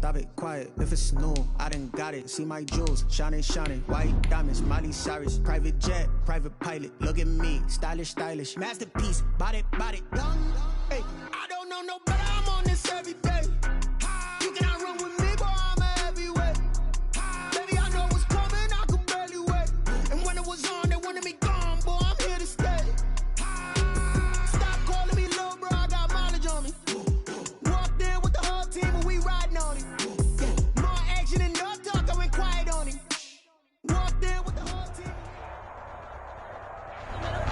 Stop it, quiet, if it's new, I done got it. See my jewels, shining, shining, white diamonds, Miley Cyrus. Private jet, private pilot, look at me, stylish, stylish. Masterpiece, body, young. Hey, I don't know no better, I'm on this every day. You cannot run with me, boy, I'm a heavyweight. Baby, I know what's coming, I could barely wait. And when it was on, they wanted me gone, boy, I'm here to stay. Stop calling me low, bro, I got mileage on me. Walked in with the whole team and we riding on it. Yeah, more action and no talk, I went quiet on it. Walked in with the whole team.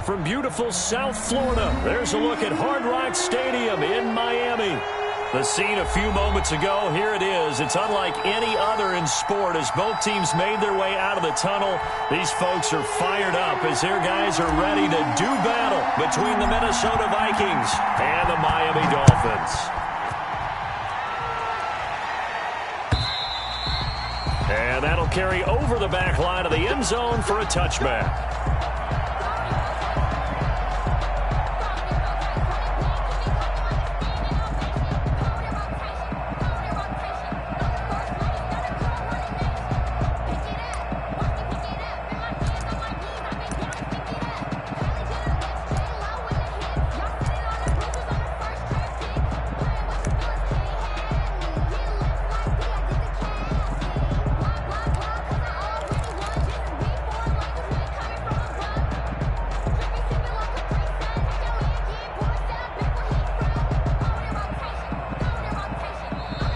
From beautiful South Florida, there's a look at Hard Rock Stadium in Miami. The scene a few moments ago, here it is. It's unlike any other in sport as both teams made their way out of the tunnel. These folks are fired up as their guys are ready to do battle between the Minnesota Vikings and the Miami Dolphins. And that'll carry over the back line of the end zone for a touchback.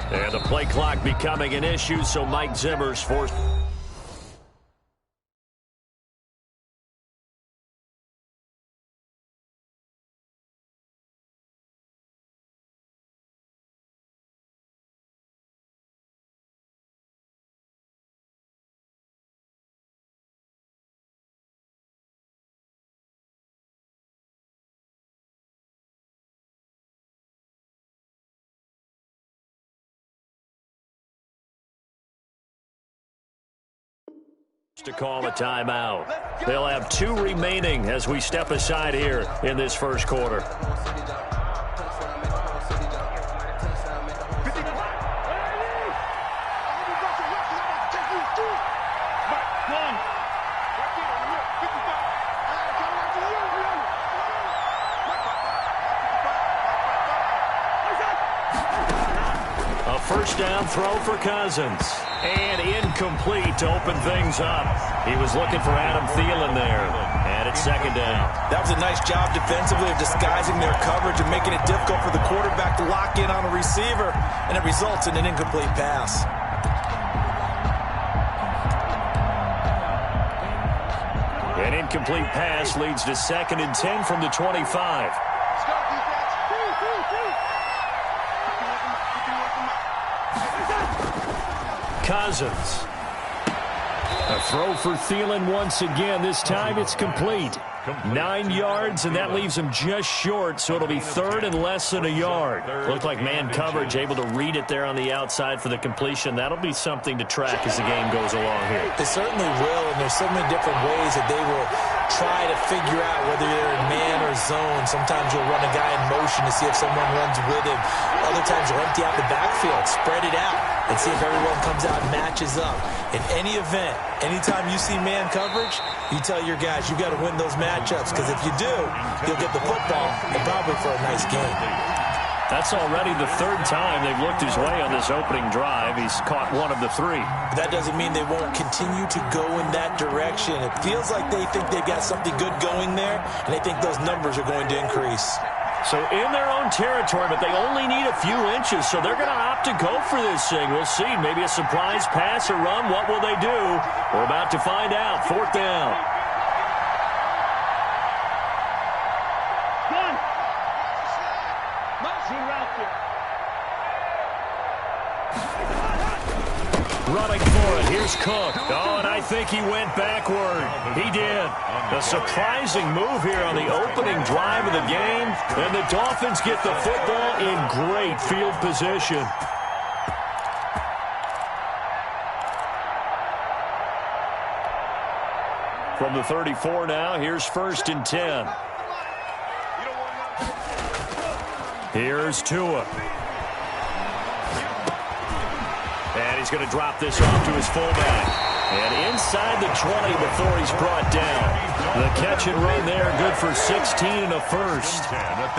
And the play clock becoming an issue, so Mike Zimmer's forced. To call a timeout. They'll have 2 remaining as we step aside here in this first quarter. A first down throw for Cousins. And incomplete to open things up. He was looking for Adam Thielen there. And it's second down. That was a nice job defensively of disguising their coverage and making it difficult for the quarterback to lock in on a receiver. And it results in an incomplete pass. An incomplete pass leads to 2nd and 10 from the 25. Cousins. A throw for Thielen once again. This time it's complete. 9 yards, and that leaves him just short, so it'll be 3rd and less than a yard. Looked like man coverage, able to read it there on the outside for the completion. That'll be something to track as the game goes along here. It certainly will, and there's so many different ways that they will try to figure out whether you're in man or zone. Sometimes you'll run a guy in motion to see if someone runs with him. Other times you'll empty out the backfield, spread it out, and see if everyone comes out and matches up. In any event, anytime you see man coverage, you tell your guys you got to win those matchups, because if you do, you'll get the football and probably for a nice game. That's already the 3rd time they've looked his way on this opening drive. He's caught 1 of the 3. That doesn't mean they won't continue to go in that direction. It feels like they think they've got something good going there, and they think those numbers are going to increase. So in their own territory, but they only need a few inches, so they're going to opt to go for this thing. We'll see. Maybe a surprise pass or run. What will they do? We're about to find out. 4th down. Running for it. Here's Cook. Oh, and I think he went backward. He did. A surprising move here on the opening drive of the game. And the Dolphins get the football in great field position. From the 34 now, here's 1st and 10. Here's Tua. And he's going to drop this off to his fullback. And inside the 20 before he's brought down. The catch and run there, good for 16 and a first.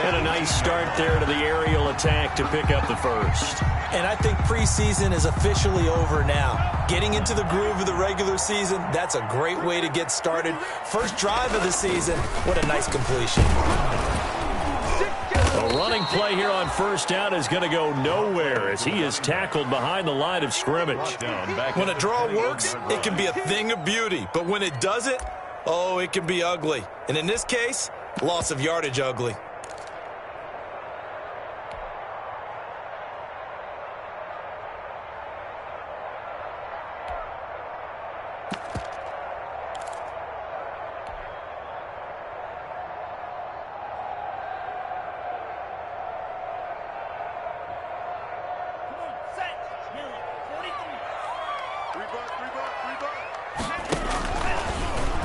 And a nice start there to the aerial attack to pick up the first. And I think preseason is officially over now. Getting into the groove of the regular season, that's a great way to get started. First drive of the season, what a nice completion. A running play here on first down is going to go nowhere as he is tackled behind the line of scrimmage. When a draw works, it can be a thing of beauty. But when it doesn't, oh, it can be ugly. And in this case, loss of yardage ugly.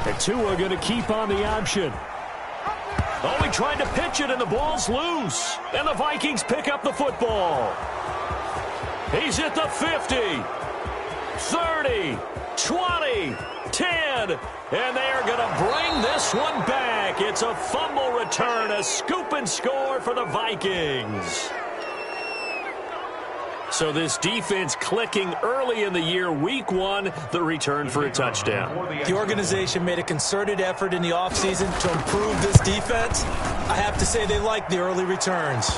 And Tua going to keep on the option. Oh, he tried to pitch it, and the ball's loose. And the Vikings pick up the football. He's at the 50, 30, 20, 10. And they are going to bring this one back. It's a fumble return, a scoop and score for the Vikings. So this defense clicking early in the year, week one, the return for a touchdown. The organization made a concerted effort in the offseason to improve this defense. I have to say they like the early returns.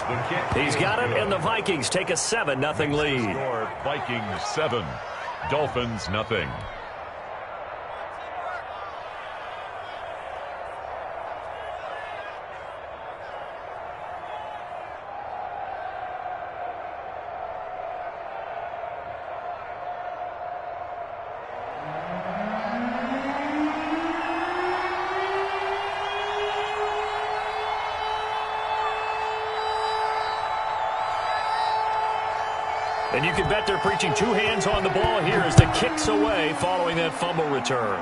He's got it, and the Vikings take a 7-0 lead. Vikings 7, Dolphins 0. And you can bet they're preaching two hands on the ball here as the kick's away following that fumble return.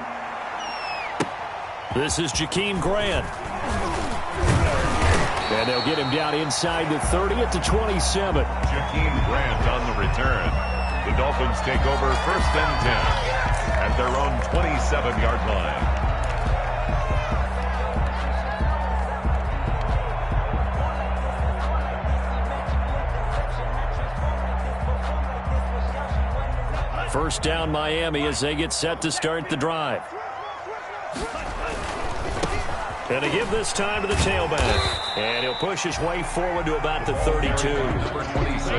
This is Jakeem Grant. And they'll get him down inside the 30 at the 27. Jakeem Grant on the return. The Dolphins take over 1st and 10 at their own 27-yard line. First down Miami as they get set to start the drive. And to give this time to the tailback. And he'll push his way forward to about the 32. Number 26.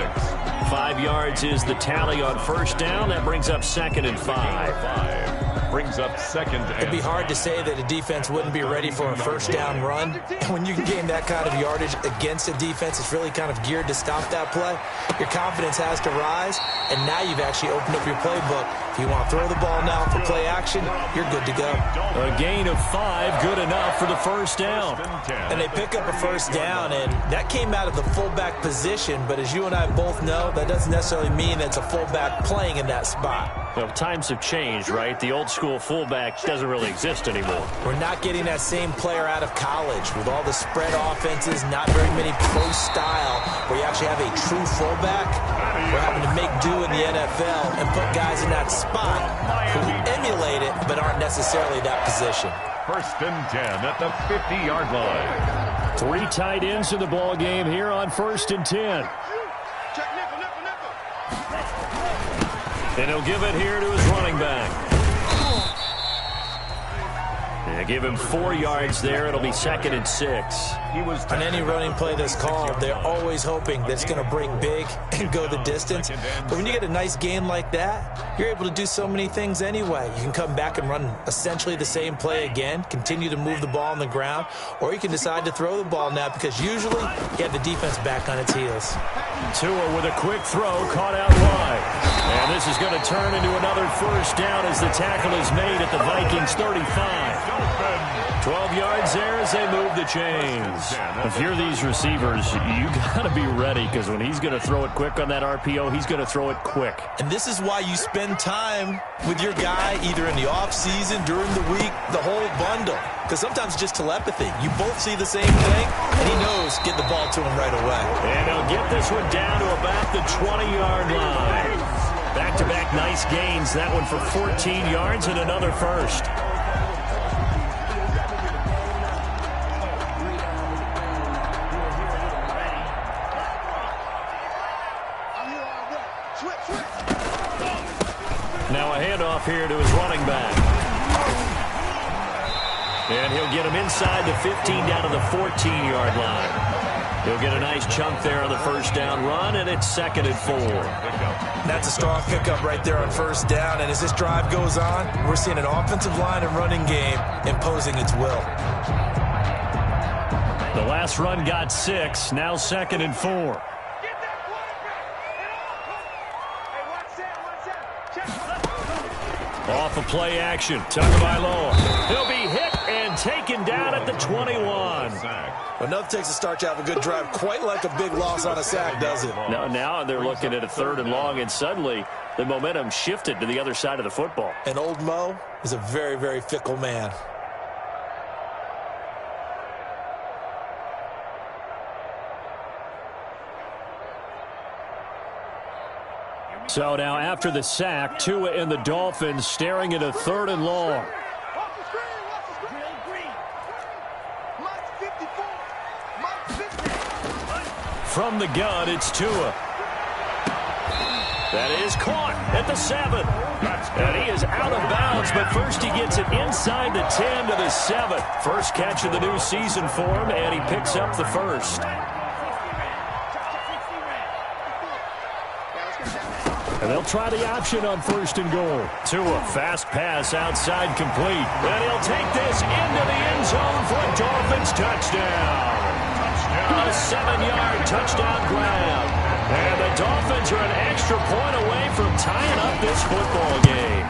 5 yards is the tally on first down. That brings up 2nd and 5. Brings up 2nd and 5. It'd be hard to say that a defense wouldn't be ready for a first down run. When you can gain that kind of yardage against a defense, it's really kind of geared to stop that play. Your confidence has to rise, and now you've actually opened up your playbook. If you want to throw the ball now for play action, you're good to go. A gain of 5, good enough for the first down. And they pick up a first down, and that came out of the fullback position, but as you and I both know, that doesn't necessarily mean it's a fullback playing in that spot. Well, times have changed, right? The old school fullback doesn't really exist anymore. We're not getting that same player out of college with all the spread offenses, not very many pro style, where you actually have a true fullback. We're having to make do in the NFL and put guys in that spot who emulate it but aren't necessarily that position. 1st and 10 at the 50-yard line. 3 tight ends in the ball game here on 1st and 10. And he'll give it here to his running back. And give him 4 yards there. It'll be 2nd and 6. On any running play that's called, they're always hoping that it's going to break big and go the distance. But when you get a nice gain like that, you're able to do so many things anyway. You can come back and run essentially the same play again, continue to move the ball on the ground, or you can decide to throw the ball now because usually you have the defense back on its heels. Tua with a quick throw, caught out wide. And this is going to turn into another first down as the tackle is made at the Vikings 35. 12 yards there as they move the chains. If you're these receivers, you got to be ready because when he's going to throw it quick on that RPO, he's going to throw it quick. And this is why you spend time with your guy either in the offseason, during the week, the whole bundle. Because sometimes it's just telepathy. You both see the same thing, and he knows get the ball to him right away. And he'll get this one down to about the 20-yard line. Back-to-back Nice gains. That one for 14 yards and another first. Now a handoff here to his running back. And he'll get him inside the 15 down to the 14-yard line. He'll get a nice chunk there on the first down run, and it's 2nd and 4. That's a strong pickup right there on first down. And as this drive goes on, we're seeing an offensive line and running game imposing its will. The last run got 6. Now 2nd and 4. Off of play action. Tagovailoa. He'll be hit and taken down at the 21. Well, nothing takes a start to have a good drive quite like a big loss on a sack, does it? Now they're looking at a 3rd and long, and suddenly the momentum shifted to the other side of the football. And old Mo is a very, very fickle man. So now after the sack, Tua and the Dolphins staring at a 3rd and long. From the gun, it's Tua. That is caught at the 7. And he is out of bounds, but first he gets it inside the 10 to the 7. First catch of the new season for him, and he picks up the first. And they'll try the option on 1st and goal. Tua, fast pass outside complete. And he'll take this into the end zone for a Dolphins touchdown. A 7-yard touchdown grab. And the Dolphins are an extra point away from tying up this football game.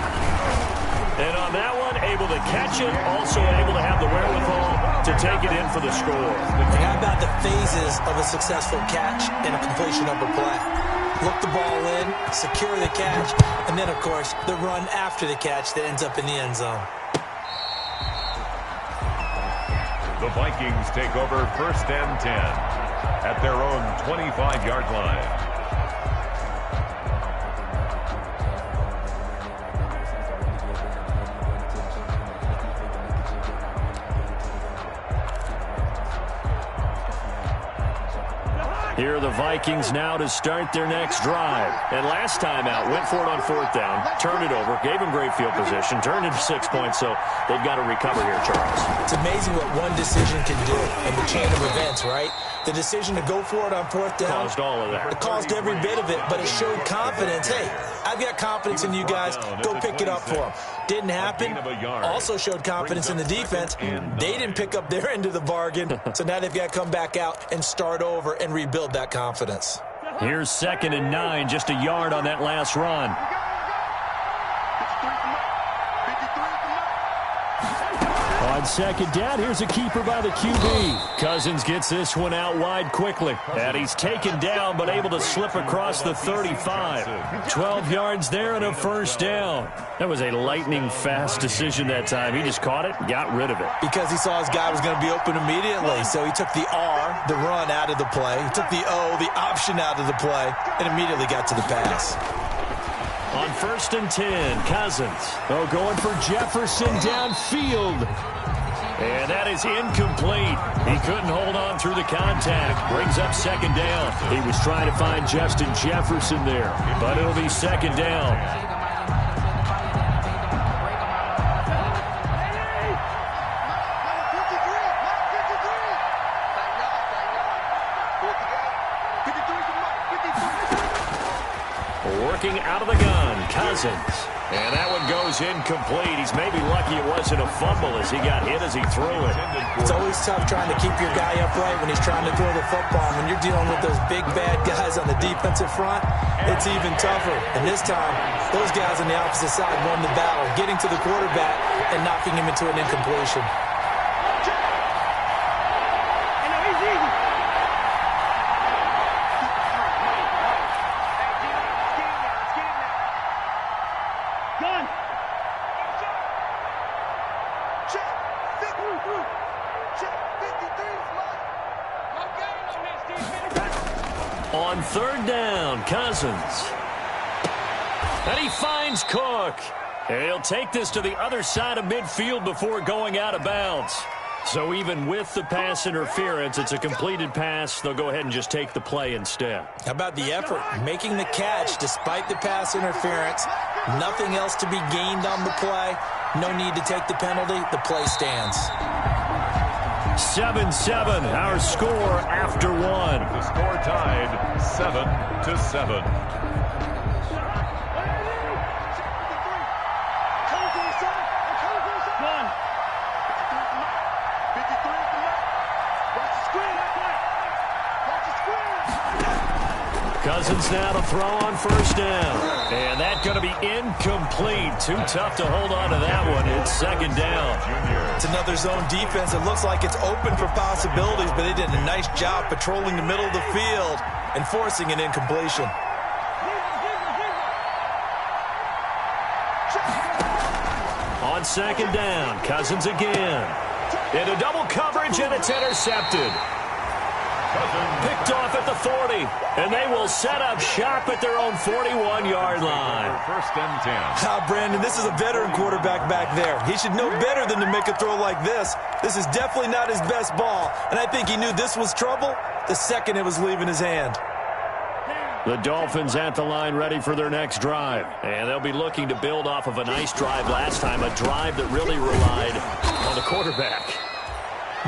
And on that one, able to catch it, also able to have the wherewithal to take it in for the score. How about the phases of a successful catch and a completion of a play? Look the ball in, secure the catch, and then, of course, the run after the catch that ends up in the end zone. The Vikings take over 1st and 10 at their own 25-yard line. Here are the Vikings now to start their next drive. And last time out, went for it on 4th down, turned it over, gave them great field position, turned into 6 points, so they've got to recover here, Charles. It's amazing what one decision can do in the chain of events, right? The decision to go for it on 4th down caused all of that. It caused every bit of it, but it showed confidence. Hey, I've got confidence in you guys. Go pick it up for them. Didn't happen. Also showed confidence in the defense. They didn't pick up their end of the bargain, so now they've got to come back out and start over and rebuild that confidence. Here's 2nd and 9, just a yard on that last run. On 2nd down, here's a keeper by the QB. Cousins gets this one out wide quickly. And he's taken down, but able to slip across the 35. 12 yards there and a 1st down. That was a lightning-fast decision that time. He just caught it, got rid of it. Because he saw his guy was going to be open immediately. So he took the R, the run, out of the play. He took the O, the option, out of the play, and immediately got to the pass. On 1st and 10, Cousins. Oh, going for Jefferson downfield. And that is incomplete. He couldn't hold on through the contact. Brings up 2nd down. He was trying to find Justin Jefferson there, but it'll be 2nd down. Working out of the gun, Cousins. And that one goes incomplete. He's maybe lucky it wasn't a fumble as he got hit as he threw it. It's always tough trying to keep your guy upright when he's trying to throw the football. When you're dealing with those big, bad guys on the defensive front, it's even tougher. And this time, those guys on the opposite side won the battle, getting to the quarterback and knocking him into an incompletion. On 3rd down, Cousins. And he finds Cook. And he'll take this to the other side of midfield before going out of bounds. So even with the pass interference, it's a completed pass. They'll go ahead and just take the play instead. How about the effort? Making the catch despite the pass interference. Nothing else to be gained on the play. No need to take the penalty. The play stands. 7-7, our score after one. The score tied 7-7. Cousins now to throw on first down. And that's going to be incomplete. Too tough to hold on to that one. It's second down. It's another zone defense. It looks like it's open for possibilities, but they did a nice job patrolling the middle of the field and forcing an incompletion. On second down, Cousins again. Into double coverage, and it's intercepted. Picked off at the 40, and they will set up shop at their own 41-yard line. First and 10. Brandon, this is a veteran quarterback back there. He should know better than to make a throw like this. This is definitely not his best ball, and I think he knew this was trouble the second it was leaving his hand. The Dolphins at the line ready for their next drive, and they'll be looking to build off of a nice drive last time, a drive that really relied on the quarterback.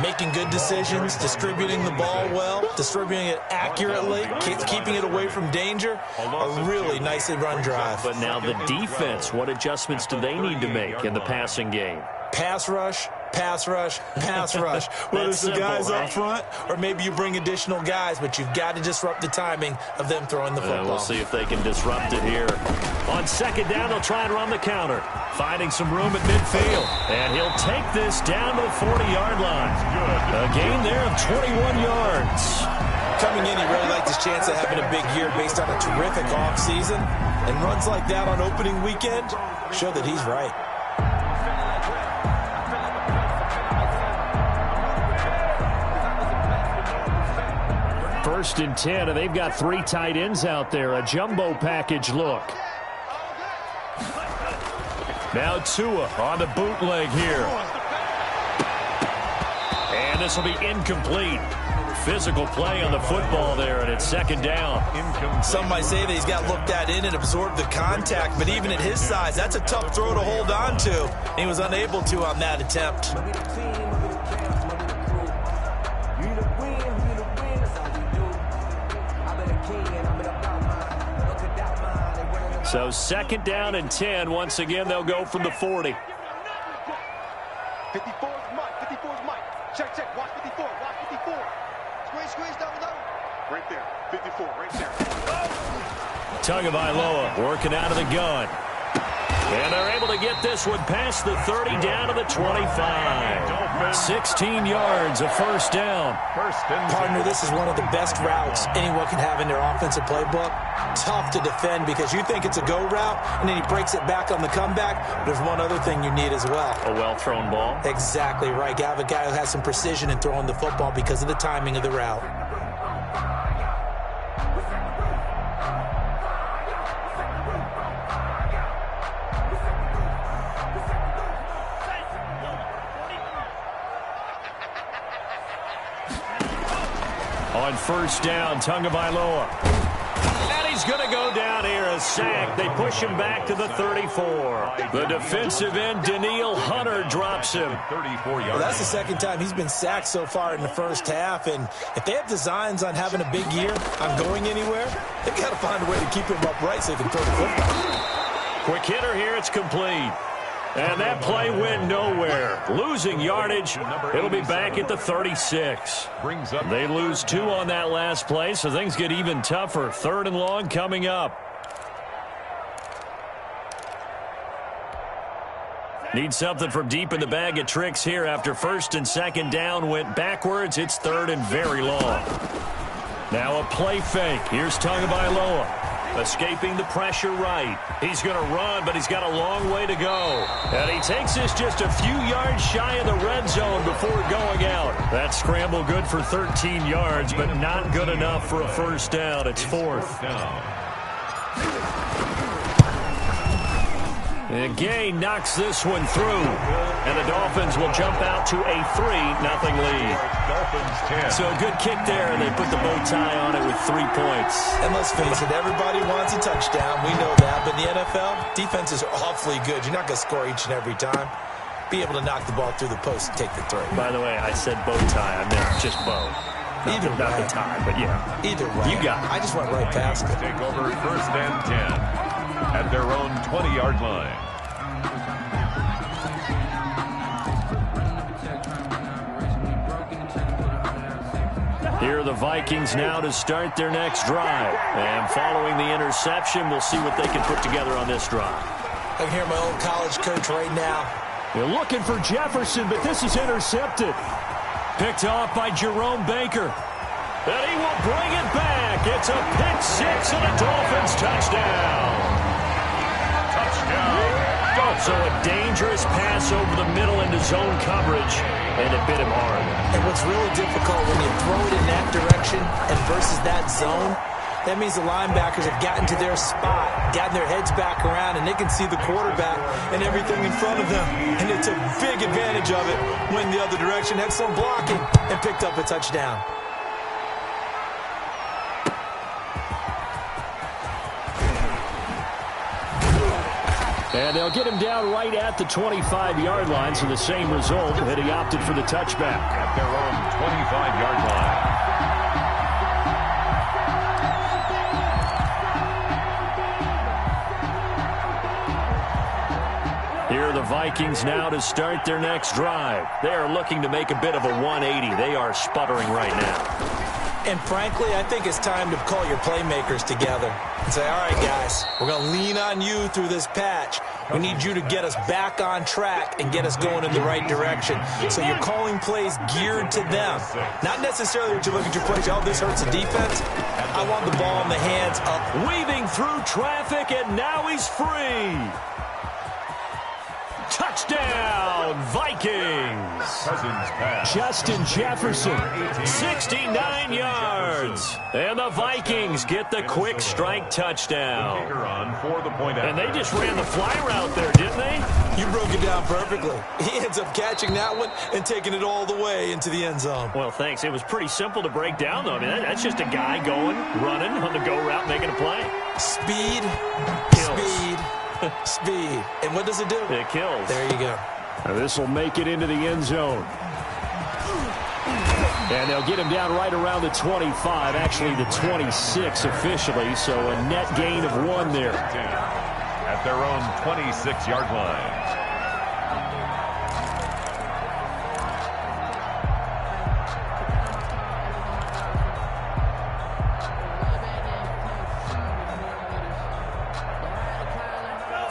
Making good decisions, distributing the ball well, distributing it accurately, keeping it away from danger. A really nicely run drive. But now the defense, what adjustments do they need to make in the passing game? Pass rush, pass rush, pass rush. Whether it's the guys up front or maybe you bring additional guys, but you've got to disrupt the timing of them throwing the football. We'll see if they can disrupt it here. On second down, they'll try and run the counter. Finding some room at midfield. And he'll take this down to the 40-yard line. A gain there of 21 yards. Coming in, he really liked his chance of having a big year based on a terrific offseason. And runs like that on opening weekend show that he's right. First and 10, and they've got three tight ends out there. A jumbo package look. Now Tua on the bootleg here. And this will be incomplete. Physical play on the football there, and it's second down. Some might say that he's got looked at in and absorbed the contact, but even at his size, that's a tough throw to hold on to. And he was unable to on that attempt. So second down and 10. Once again, they'll go from the 40. 54 is Mike. 54 is Mike. Check, check. Watch 54. Watch 54. Squeeze, down low. Right there. 54, right there. Tagovailoa working out of the gun. And they're able to get this one past the 30 down to the 25. 16 yards, a first down. Partner, this is one of the best routes anyone can have in their offensive playbook. Tough to defend because you think it's a go route, and then he breaks it back on the comeback. There's one other thing you need as well. A well-thrown ball. Exactly right. You have a guy who has some precision in throwing the football because of the timing of the route. On first down, Tagovailoa. And he's going to go down here, a sack. They push him back to the 34. The defensive end, Danielle Hunter, drops him. 34 yards. Well, that's the second time he's been sacked so far in the first half. And if they have designs on having a big year, on going anywhere, they've got to find a way to keep him upright so he can throw the football. Quick hitter here, it's complete. And that play went nowhere. Losing yardage. It'll be back at the 36. They lose 2 on that last play, so things get even tougher. Third and long coming up. Need something from deep in the bag of tricks here after first and second down went backwards. It's third and very long. Now a play fake. Here's Tagovailoa. Escaping the pressure right. He's going to run, but he's got a long way to go. And he takes this just a few yards shy of the red zone before going out. That scramble good for 13 yards, but not good enough for a first down. It's fourth. And Gay knocks this one through. And the Dolphins will jump out to a 3-0 lead. Dolphins 10. So a good kick there, and they put the bow tie on it with 3 points. And let's face it, everybody wants a touchdown. We know that. But in the NFL, defenses are awfully good. You're not going to score each and every time. Be able to knock the ball through the post and take the throw. By the way, I said bow tie. I meant just bow. Not the tie, but yeah. Either way. You got it. I just went right past it. Take over first and 10 at their own 20-yard line. Here are the Vikings now to start their next drive. And following the interception, we'll see what they can put together on this drive. I can hear my old college coach right now. They're looking for Jefferson, but this is intercepted. Picked off by Jerome Baker. And he will bring it back. It's a pick six and a Dolphins touchdown. Touchdown. So a dangerous pass over the middle into zone coverage, and it bit him hard. And what's really difficult when you throw it in that direction and versus that zone, that means the linebackers have gotten to their spot, gotten their heads back around, and they can see the quarterback and everything in front of them. And they took big advantage of it, went the other direction, had some blocking, and picked up a touchdown. And they'll get him down right at the 25-yard line, so the same result, and he opted for the touchback. At their own 25-yard line. Here are the Vikings now to start their next drive. They are looking to make a bit of a 180. They are sputtering right now. And frankly, I think it's time to call your playmakers together and say, all right, guys, we're going to lean on you through this patch. We need you to get us back on track and get us going in the right direction. So you're calling plays geared to them. Not necessarily that you look at your plays, oh, this hurts the defense. I want the ball in the hands of weaving through traffic, and now he's free. Touchdown, Vikings. Cousins pass. Justin Jefferson, 69 yards. And the Vikings get the quick strike touchdown. Kicker on for the point and they just ran the fly route there, didn't they? You broke it down perfectly. He ends up catching that one and taking it all the way into the end zone. Well, thanks. It was pretty simple to break down, though. I mean, that's just a guy going, running on the go route, making a play. Speed, speed. Speed. And what does it do? It kills. There you go. This will make it into the end zone. And they'll get him down right around the 25, actually the 26 officially, so a net gain of 1 there. At their own 26-yard line.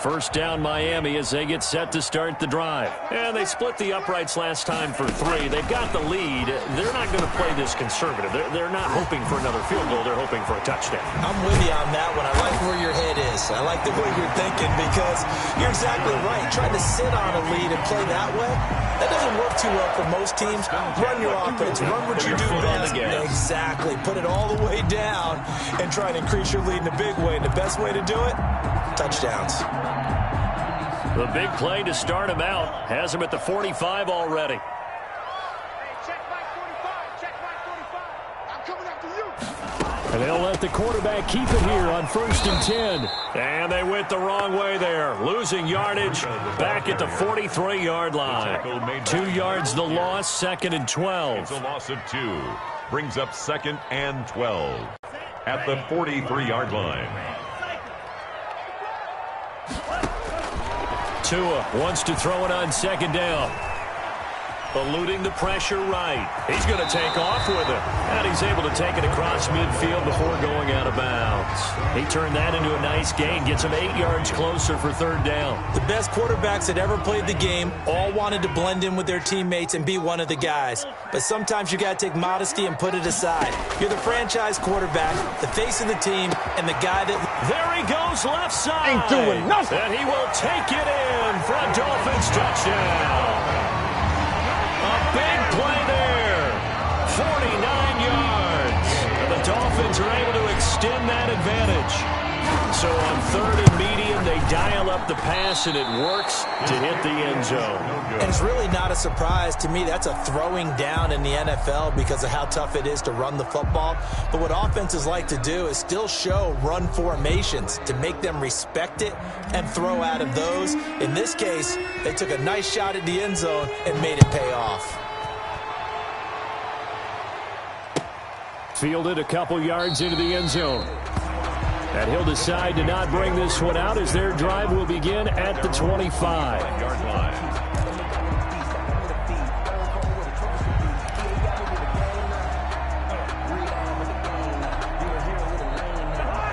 First down Miami as they get set to start the drive. And they split the uprights last time for 3. They've got the lead. They're not going to play this conservative. They're not hoping for another field goal. They're hoping for a touchdown. I'm with you on that one. I like where your head is. I like the way you're thinking because you're exactly right. Trying to sit on a lead and play that way, that doesn't work too well for most teams. Run your offense. Run what you do best. Exactly. Put it all the way down and try to increase your lead in a big way. And the best way to do it, touchdowns. The big play to start him out has him at the 45 already. And they'll let the quarterback keep it here on 1st and 10. And they went the wrong way there. Losing yardage back at the 43-yard line. 2 yards the loss, 2nd and 12. It's a loss of 2. Brings up 2nd and 12. At the 43-yard line. Tua wants to throw it on 2nd down. Eluding the pressure right. He's going to take off with it. And he's able to take it across midfield before going out of bounds. He turned that into a nice gain. Gets him 8 yards closer for 3rd down. The best quarterbacks that ever played the game all wanted to blend in with their teammates and be one of the guys. But sometimes you got to take modesty and put it aside. You're the franchise quarterback, the face of the team, and the guy that... There he goes left side. Ain't doing nothing. And he will take it in for a Dolphins touchdown. A big play there. 49 yards. And the Dolphins are able to extend that advantage. So on 3rd and medium, they dial up up the pass, and it works to hit the end zone. And it's really not a surprise to me. That's a throwing down in the NFL because of how tough it is to run the football. But what offenses like to do is still show run formations to make them respect it and throw out of those. In this case, they took a nice shot at the end zone and made it pay off. Fielded a couple yards into the end zone. And he'll decide to not bring this one out as their drive will begin at the 25-yard line.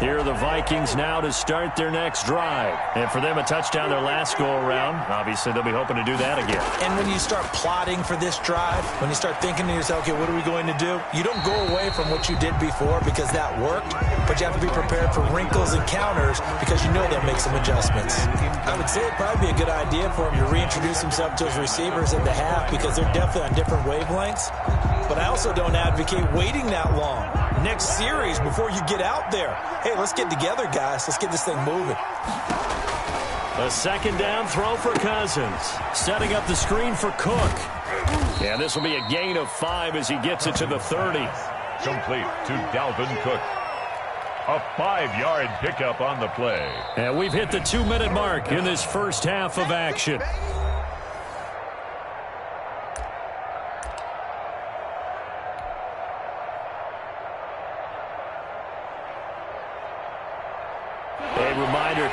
Here are the Vikings now to start their next drive. And for them, a touchdown their last go-around. Obviously, they'll be hoping to do that again. And when you start plotting for this drive, when you start thinking to yourself, okay, what are we going to do? You don't go away from what you did before because that worked, but you have to be prepared for wrinkles and counters because you know they'll make some adjustments. I would say it'd probably be a good idea for him to reintroduce himself to his receivers at the half because they're definitely on different wavelengths. But I also don't advocate waiting that long. Next series before you get out there. Hey, let's get together, guys. Let's get this thing moving. A second down throw for Cousins. Setting up the screen for Cook. And this will be a gain of 5 as he gets it to the 30. Complete to Dalvin Cook. A 5-yard pickup on the play. And we've hit the 2-minute mark in this first half of action.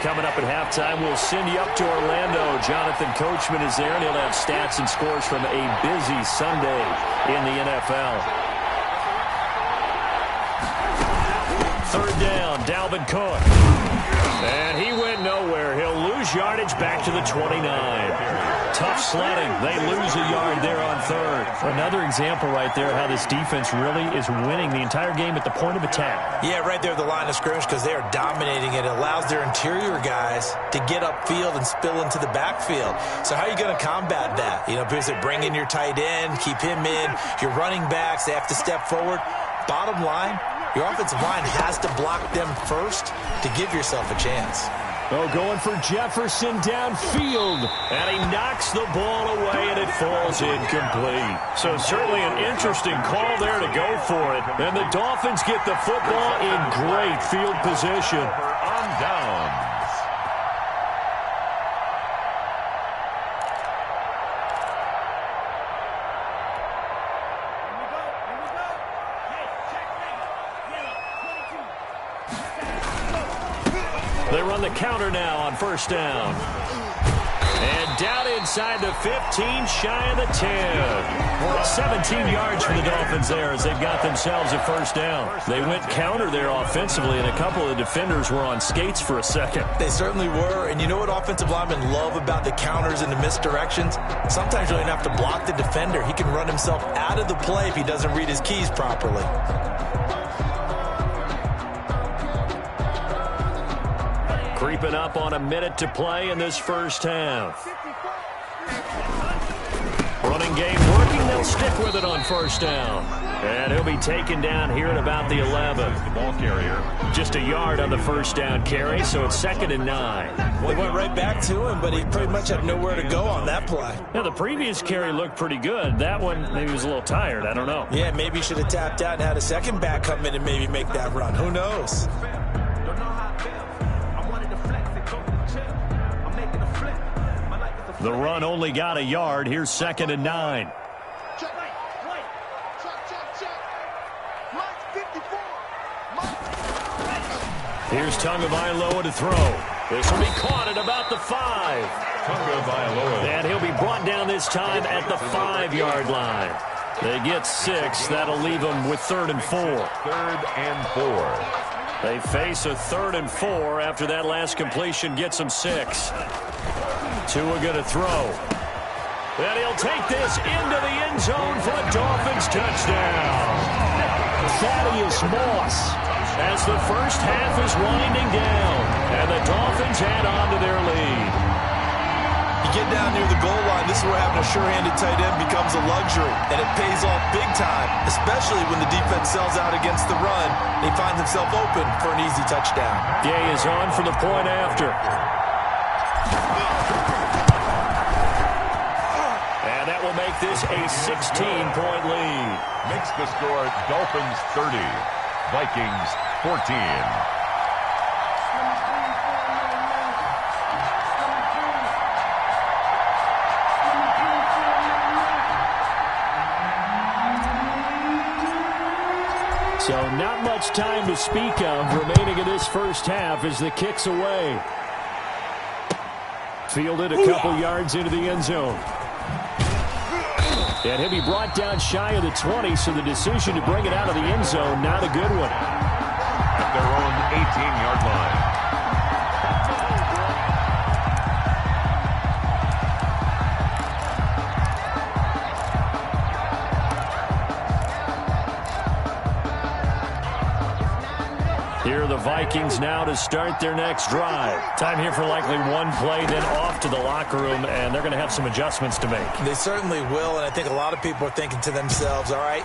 Coming up at halftime, we'll send you up to Orlando. Jonathan Coachman is there, and he'll have stats and scores from a busy Sunday in the NFL. Third down, Dalvin Cook. And he went nowhere. He'll lose yardage back to the 29. Tough sledding. They lose a yard there on third. Another example right there how this defense really is winning the entire game at the point of attack. Yeah, right there at the line of scrimmage because they are dominating it. It allows their interior guys to get upfield and spill into the backfield. So how are you going to combat that? You know, because they bring in your tight end, keep him in. Your running backs, they have to step forward. Bottom line, your offensive line has to block them first to give yourself a chance. Oh, going for Jefferson downfield. And he knocks the ball away, and it falls incomplete. So certainly an interesting call there to go for it. And the Dolphins get the football in great field position. On downs. They run the counter now on first down. And down inside the 15, shy of the 10. 17 yards for the Dolphins there as they've got themselves a first down. They went counter there offensively, and a couple of defenders were on skates for a second. They certainly were, and you know what offensive linemen love about the counters and the misdirections? Sometimes you don't even have to block the defender. He can run himself out of the play if he doesn't read his keys properly. Creeping up on a minute to play in this first half. Running game working. They'll stick with it on first down. And he'll be taken down here at about the 11. The ball carrier. Just a yard on the first down carry, so it's 2nd and 9. Well, he went right back to him, but he pretty much had nowhere to go on that play. Now, the previous carry looked pretty good. That one, maybe he was a little tired. I don't know. Yeah, maybe he should have tapped out and had a second back come in and maybe make that run. Who knows? The run only got a yard. Here's 2nd and 9. Here's Tagovailoa to throw. This will be caught at about the 5. Tagovailoa. And he'll be brought down this time at the 5-yard line. They get 6. That'll leave them with 3rd and 4. 3rd and 4. They face a 3rd and 4 after that last completion gets them 6. Tua going to throw. And he'll take this into the end zone for a Dolphins touchdown. Thaddeus Moss as the first half is winding down. And the Dolphins add on to their lead. You get down near the goal line, this is where having a sure-handed tight end becomes a luxury. And it pays off big time, especially when the defense sells out against the run. And he finds himself open for an easy touchdown. Gay is on for the point after. make this a 16-point lead. Makes the score Dolphins 30, Vikings 14. So not much time to speak of remaining in this first half as the kick's away. Fielded a couple yards into the end zone. And he'll be brought down shy of the 20, so the decision to bring it out of the end zone, not a good one. At their own 18-yard line. Here are the Vikings now to start their next drive. Time here for likely one play, then off to the locker room, and they're going to have some adjustments to make. They certainly will, and I think a lot of people are thinking to themselves, all right.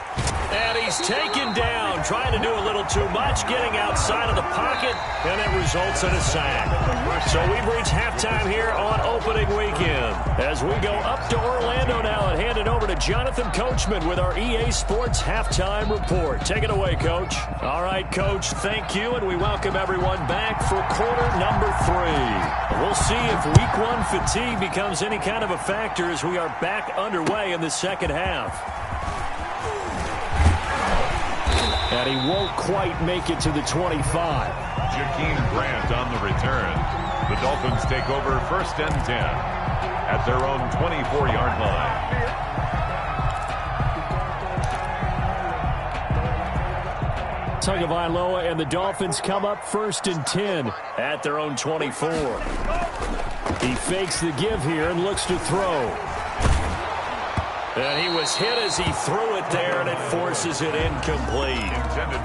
And he's taken down, trying to do a little too much, getting outside of the pocket, and it results in a sack. So we've reached halftime here on opening weekend. As we go up to Orlando now and hand it over to Jonathan Coachman with our EA Sports Halftime Report. Take it away, Coach. All right, Coach, thank you, and we welcome everyone back for quarter number 3. We'll see if week 1 fatigue becomes any kind of a factor as we are back underway in the second half. And he won't quite make it to the 25. Jakeem Grant on the return. The Dolphins take over first and 10 at their own 24-yard line. Tagovailoa and the Dolphins come up first and 10 at their own 24. He fakes the give here and looks to throw. And he was hit as he threw it there, and it forces it incomplete.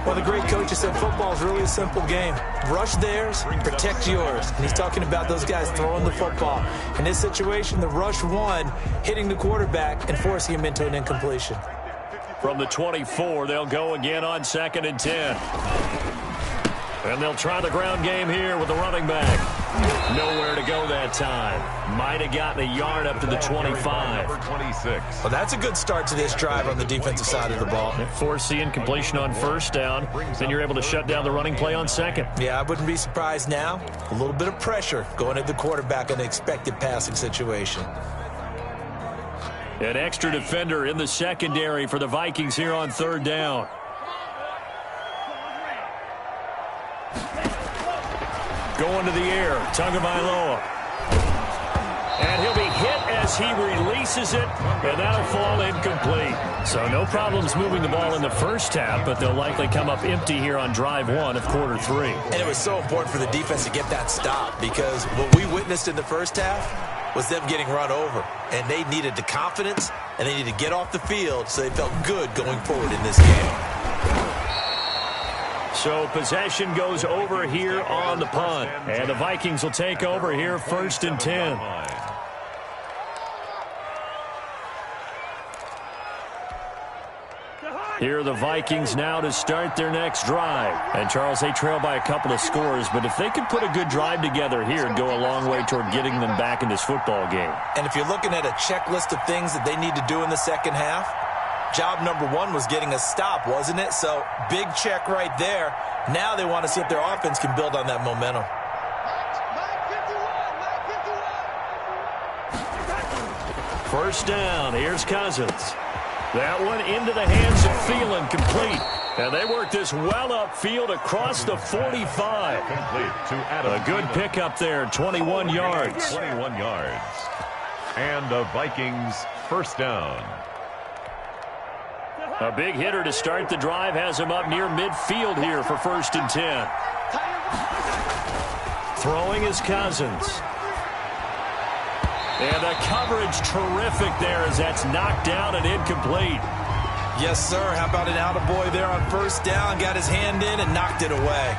Well, the great coach has said football is really a simple game. Rush theirs, protect yours. And he's talking about those guys throwing the football. In this situation, the rush won, hitting the quarterback and forcing him into an incompletion. From the 24, they'll go again on 2nd and 10. And they'll try the ground game here with the running back. Nowhere to go that time. Might have gotten a yard up to the 25. Well, that's a good start to this drive on the defensive side of the ball. Force the incompletion on first down. Then you're able to shut down the running play on second. Yeah, I wouldn't be surprised now. A little bit of pressure going at the quarterback in an expected passing situation. An extra defender in the secondary for the Vikings here on 3rd down. Going to the air, Tagovailoa. And he'll be hit as he releases it, and that'll fall incomplete. So no problems moving the ball in the first half, but they'll likely come up empty here on drive 1 of quarter 3. And it was so important for the defense to get that stop, because what we witnessed in the first half was them getting run over. And they needed the confidence, and they needed to get off the field so they felt good going forward in this game. So possession goes over here on the punt. And the Vikings will take over here 1st and 10. Here are the Vikings now to start their next drive. And, Charles, they trail by a couple of scores, but if they could put a good drive together here, it'd go a long way toward getting them back in this football game. And if you're looking at a checklist of things that they need to do in the second half, job number 1 was getting a stop, wasn't it? So, big check right there. Now they want to see if their offense can build on that momentum. First down, here's Cousins. That one into the hands of Thielen, complete. And they work this well upfield across the 45. A good pickup there, 21 yards. 21 yards. And the Vikings first down. A big hitter to start the drive has him up near midfield here for 1st and 10. Throwing is Cousins. And the coverage terrific there as that's knocked down and incomplete. Yes, sir. How about an attaboy there on first down? Got his hand in and knocked it away.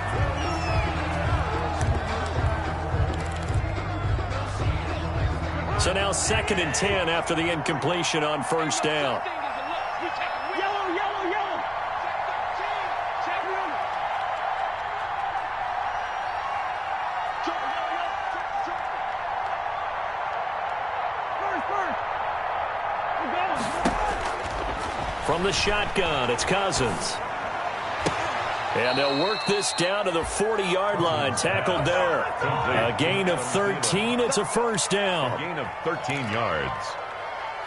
So now 2nd and 10 after the incompletion on first down. From the shotgun, it's Cousins. And they'll work this down to the 40-yard line. Tackled there. A gain of 13. It's a first down. A gain of 13 yards.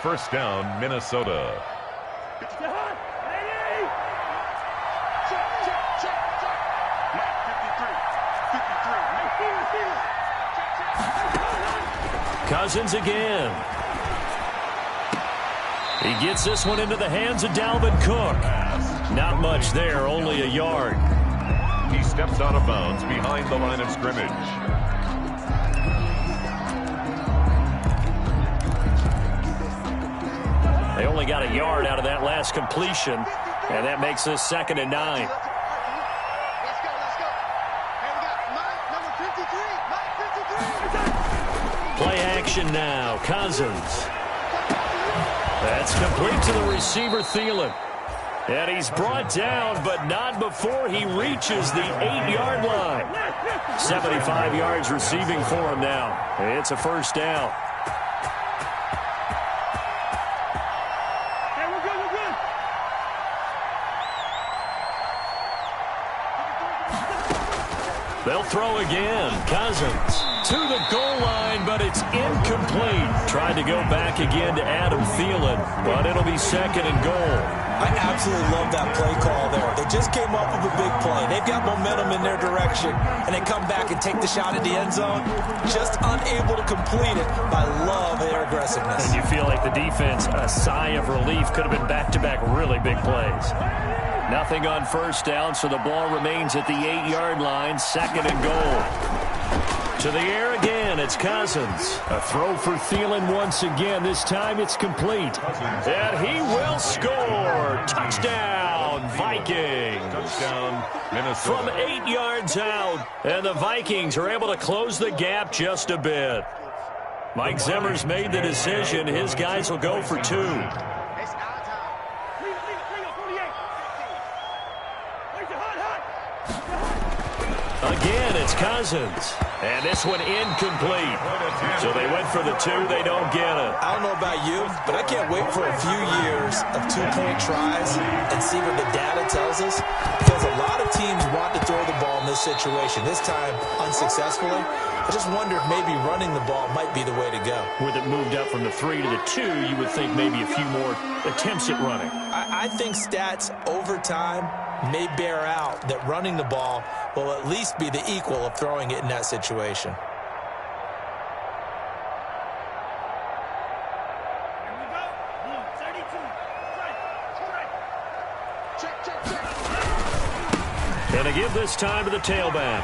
First down, Minnesota. Cousins again. He gets this one into the hands of Dalvin Cook. Not much there, only a yard. He steps out of bounds behind the line of scrimmage. They only got a yard out of that last completion, and that makes this 2nd and 9. Play action now. Cousins. That's complete to the receiver, Thielen. And he's brought down, but not before he reaches the 8-yard line. 75 yards receiving for him now. It's a first down. They'll throw again. Cousins to the goal line, but it's incomplete. Tried to go back again to Adam Thielen, but it'll be 2nd and goal. I absolutely love that play call there. They just came up with a big play. They've got momentum in their direction, and they come back and take the shot at the end zone, just unable to complete it. I love their aggressiveness. And you feel like the defense, a sigh of relief, could have been back-to-back really big plays. Nothing on first down, so the ball remains at the 8-yard line, 2nd and goal. To the air again, it's Cousins. A throw for Thielen once again. This time it's complete. And he will score. Touchdown, Vikings. Touchdown, Minnesota. From 8 yards out. And the Vikings are able to close the gap just a bit. Mike Zimmer's made the decision. His guys will go for 2. Again, it's Cousins. And this one incomplete. So they went for the 2. They don't get it. I don't know about you, but I can't wait for a few years of 2-point tries and see what the data tells us. Because a lot of teams want to throw the ball in this situation. This time, unsuccessfully. I just wonder if maybe running the ball might be the way to go. With it moved up from the 3 to the 2, you would think maybe a few more attempts at running. I think stats over time may bear out that running the ball will at least be the equal of throwing it in that situation. And to give this time to the tailback.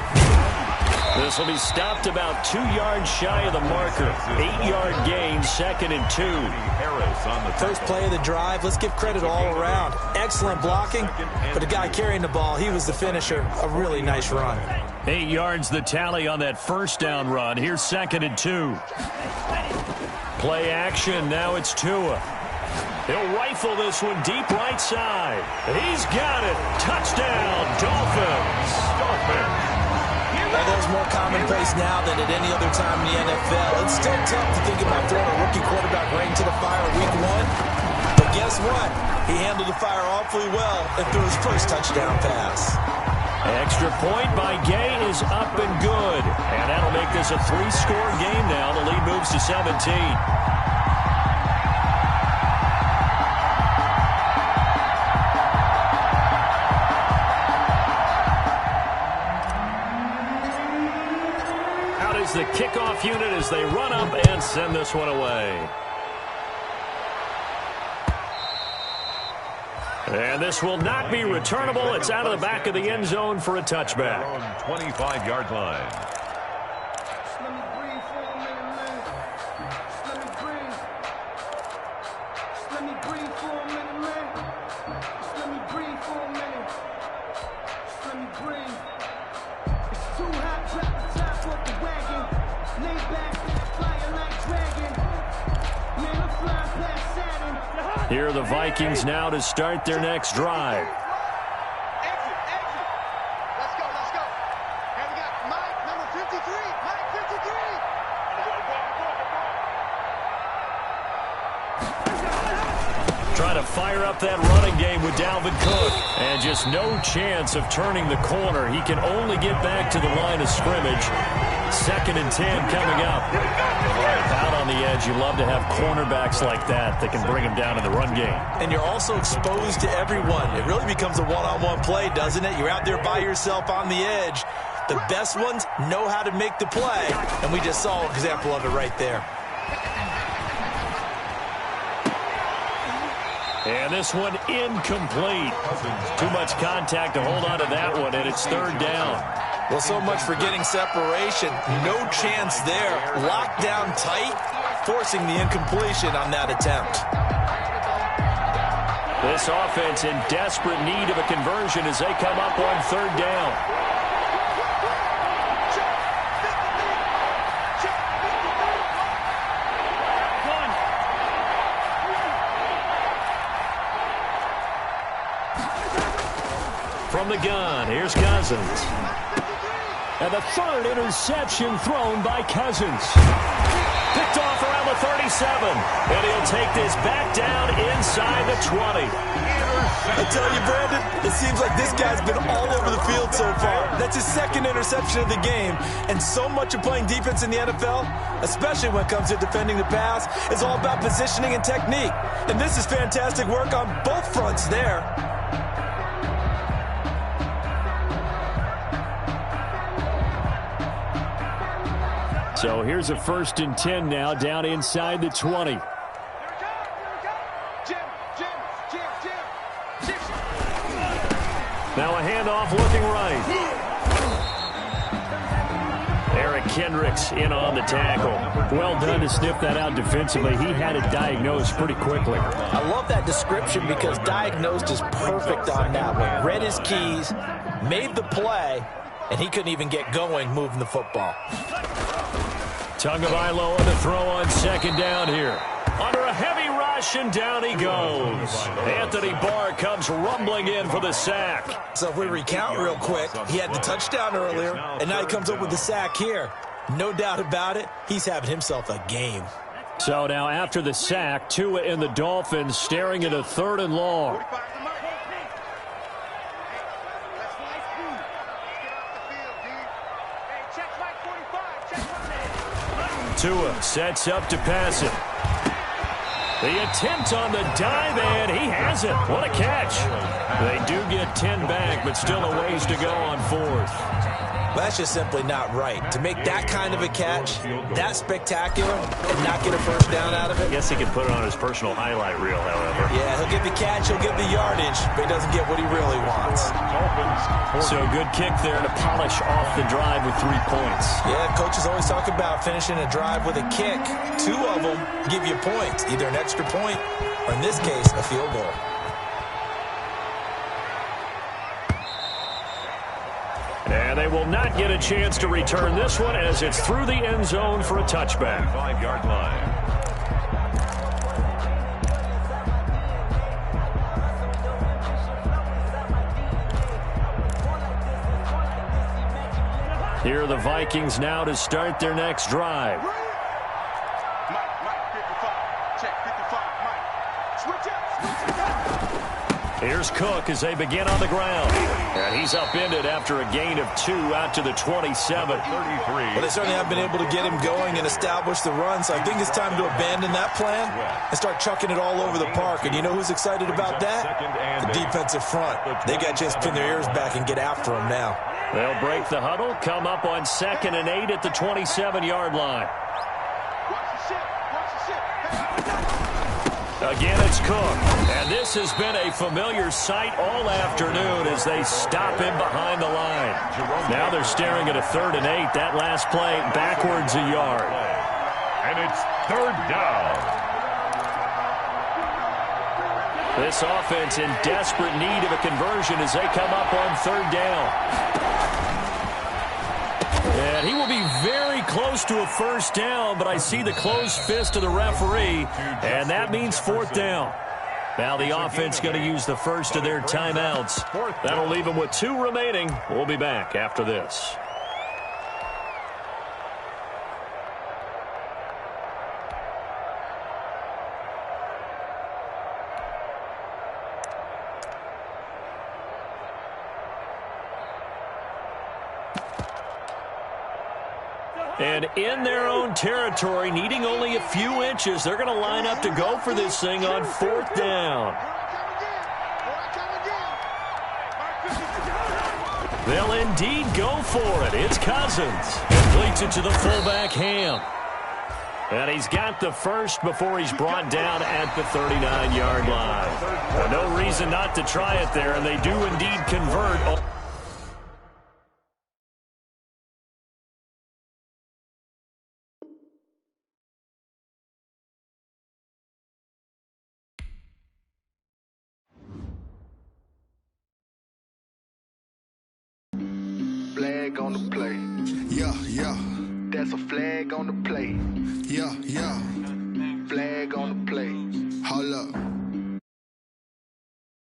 This will be stopped about 2 yards shy of the marker. 8-yard gain, 2nd and 2. Harris on the First play of the drive, let's give credit all around. Excellent blocking, but the guy carrying the ball, he was the finisher. A really nice run. 8 yards the tally on that first down run. Here's 2nd and 2. Play action, now it's Tua. He'll rifle this one deep right side. He's got it. Touchdown, Dolphins. Although it's more commonplace now than at any other time in the NFL, it's still tough to think about throwing a rookie quarterback right into the fire week 1. But guess what? He handled the fire awfully well and threw his first touchdown pass. Extra point by Gay is up and good. And that'll make this a 3-score game now. The lead moves to 17. The kickoff unit as they run up and send this one away. And this will not be returnable. It's out of the back of the end zone for a touchback. 25-yard line. Let me breathe for a minute, man. Let me breathe. Let me breathe for a minute, man. Let me breathe for a minute. Let me breathe. It's too hot, drop the top off the wagon. Lay back, flying like dragon. Man, I'm flying past Saturn. Here are the Vikings now to start their next drive. Exit. Let's go. And we got Mike, number 53. Mike, 53. Trying to fire up that running game with Dalvin Cook. And just no chance of turning the corner. He can only get back to the line of scrimmage. 2nd and 10 coming up. Out on the edge, you love to have cornerbacks like that can bring him down in the run game. And you're also exposed to everyone. It really becomes a one-on-one play, doesn't it? You're out there by yourself on the edge. The best ones know how to make the play, and we just saw an example of it right there. And this one incomplete. Too much contact to hold on to that one, and it's 3rd down. Well, so much for getting separation. No chance there. Locked down tight, forcing the incompletion on that attempt. This offense in desperate need of a conversion as they come up on 3rd down. From the gun, here's Cousins. And the 3rd interception thrown by Cousins. Picked off around the 37. And he'll take this back down inside the 20. I tell you, Brandon, it seems like this guy's been all over the field so far. That's his 2nd interception of the game. And so much of playing defense in the NFL, especially when it comes to defending the pass, is all about positioning and technique. And this is fantastic work on both fronts there. So here's a 1st and 10 now, down inside the 20. Now a handoff looking right. Eric Kendricks in on the tackle. Well done to sniff that out defensively. He had it diagnosed pretty quickly. I love that description because diagnosed is perfect on that one. Read his keys, made the play, and he couldn't even get going moving the football. Tagovailoa on the throw on 2nd down here. Under a heavy rush, and down he goes. Anthony Barr comes rumbling in for the sack. So if we recount real quick, he had the touchdown earlier, and now he comes up with the sack here. No doubt about it, he's having himself a game. So now after the sack, Tua and the Dolphins staring at a 3rd and long. Tua sets up to pass it. The attempt on the dive, and he has it. What a catch. They do get 10 back, but still a ways to go on 4th. That's just simply not right. To make that kind of a catch, that spectacular, and not get a 1st down out of it. I guess he could put it on his personal highlight reel, however. Yeah, he'll get the catch, he'll get the yardage, but he doesn't get what he really wants. So good kick there to polish off the drive with 3 points. Yeah, coaches always talk about finishing a drive with a kick. 2 of them give you points, either an extra point or, in this case, a field goal. And they will not get a chance to return this one as it's through the end zone for a touchback. 5-yard line. Here are the Vikings now to start their next drive. Mike, 55. Check, 55. Mike. Switch up. Here's Cook as they begin on the ground. And he's upended after a gain of 2 out to the 27. 33. But they certainly have been able to get him going and establish the run, so I think it's time to abandon that plan and start chucking it all over the park. And you know who's excited about that? The defensive front. They got a chance to pin their ears back and get after him now. They'll break the huddle, come up on 2nd and 8 at the 27-yard line. Again, it's Cook. And this has been a familiar sight all afternoon as they stop him behind the line. Now they're staring at a 3rd and 8. That last play backwards a yard. And it's 3rd down. This offense in desperate need of a conversion as they come up on 3rd down. And he will be very close to a 1st down, but I see the closed fist of the referee, and that means 4th down. Now the offense going to use the first of their timeouts. That'll leave them with 2 remaining. We'll be back after this. And in their own territory, needing only a few inches, they're going to line up to go for this thing on 4th down. They'll indeed go for it. It's Cousins. Completes it to the fullback, Ham. And he's got the first before he's brought down at the 39-yard line. Well, no reason not to try it there, and they do indeed convert. Flag on the play. Yeah, yeah. That's a flag on the play. Yeah, yeah.